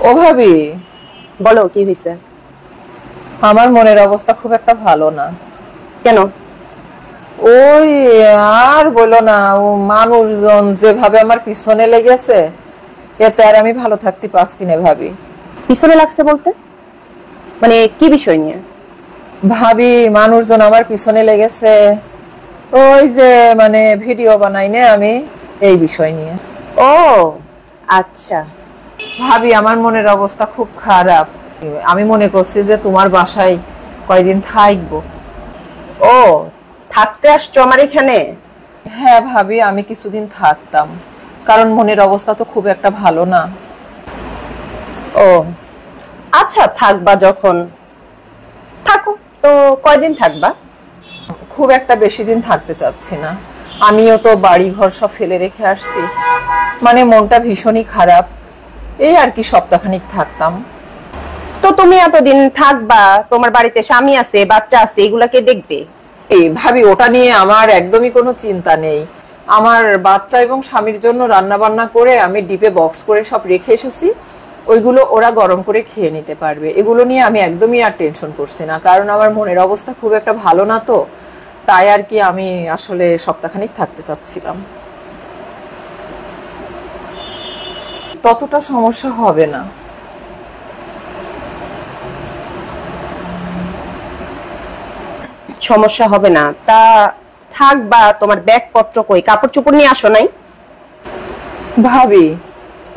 ও ভাবি, বলো কি হয়েছে? আমার মনের অবস্থা খুব একটা ভালো না। কেন? ওই আর বলো না, ও মানুষজন যেভাবে আমার পিছনে লেগেছে, এতে আর আমি ভালো থাকতে পারছি না ভাবি। পিছনে লাগছে বলতে মানে কি বিষয় নিয়ে? ভাবি, মানুষজন আমার পিছনে লেগেছে ওই যে মানে ভিডিও বানাই না আমি, এই বিষয় নিয়ে। ও আচ্ছা। ভাবি, আমার মনের অবস্থা খুব খারাপ। আমি মনে করছি যে তোমার বাসায় কয়দিন থাকবো। ও থাকতে আসছো আমার এখানে? হ্যাঁ ভাবি, আমি কিছুদিন থাকতাম, কারণ মনের অবস্থা তো খুব একটা ভালো না। ও আচ্ছা, থাকবা যখন থাকো। তো কয়দিন থাকবা? খুব একটা বেশি দিন থাকতে চাচ্ছি না। আমিও তো বাড়ি ঘর সব ফেলে রেখে আসছি, মানে মনটা ভীষণই খারাপ। এই আর কি, সপ্তাহখানিক থাকতাম। তো তুমি এতদিন থাকবা, তোমার বাড়িতে স্বামী আছে, বাচ্চা আছে, এগুলাকে দেখবে। এই ভাবি, ওটা নিয়ে আমার একদমই কোনো চিন্তা নেই। আমার বাচ্চা এবং স্বামীর জন্য রান্না বান্না করে আমি ডিপে বক্স করে সব রেখে এসেছি, ওইগুলো ওরা গরম করে খেয়ে নিতে পারবে। এগুলো নিয়ে আমি একদমই আর টেনশন করছি না, কারণ আমার মনের অবস্থা খুব একটা ভালো না, তো তাই আর কি আমি আসলে সপ্তাহখানিক থাকতে চাচ্ছিলাম। ততটা সমস্যা হবে না। সমস্যা হবে না তা থাকবা? তোমার ব্যাগপত্র কই? কাপড় চোপড় নিয়ে আসো নাই? ভাবি,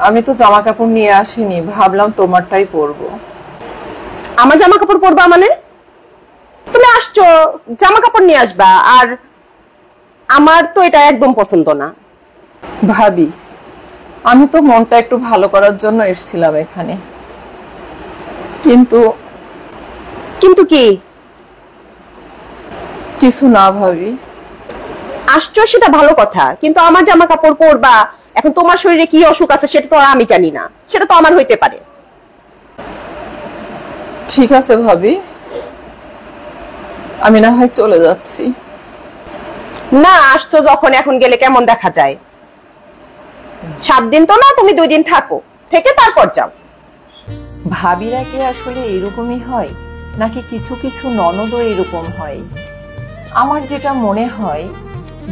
আমি তো জামা কাপড় নিয়ে আসিনি, ভাবলাম তোমারটাই পরবো। আমার জামা কাপড় পরবা মানে? তুমি আসছো, জামা কাপড় নিয়ে আসবা। আর আমার তো এটা একদম পছন্দ না। ভাবি, আমি তো মনটা একটু ভালো করার জন্য এসেছিলাম এখানে, কিন্তু কিন্তু কি? কিছু না ভাবি। আসছো সেটা ভালো কথা, কিন্তু আমার জামা কাপড় পরবা। এখন তোমার শরীরে কি অসুখ আছে সেটা তো আর আমি জানি না, সেটা তো আমার হইতে পারে। ঠিক আছে ভাবি, আমি না হয় চলে যাচ্ছি। না, আসছো যখন এখন গেলে কেমন দেখা যায়? 7 দিন তো না, তুমি 2 দিন থাকো, থেকে তারপর যাও। ভাবিরা কি আসলে এরকমই হয়, নাকি কিছু কিছু ননদও এরকম হয়? আমার যেটা মনে হয়,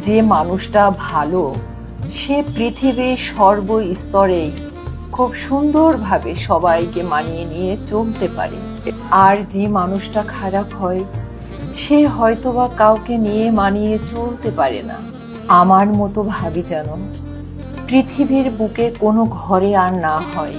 যে মানুষটা ভালো সে পৃথিবীর সর্বস্তরে খুব সুন্দরভাবে সবাইকে মানিয়ে নিয়ে চলতে পারে, আর যে মানুষটা খারাপ হয় সে হয়তোবা কাউকে নিয়ে মানিয়ে চলতে পারে না। আমার মতো ভাবি যেন পৃথিবীর বুকে কোনো ঘরে আর না হয়।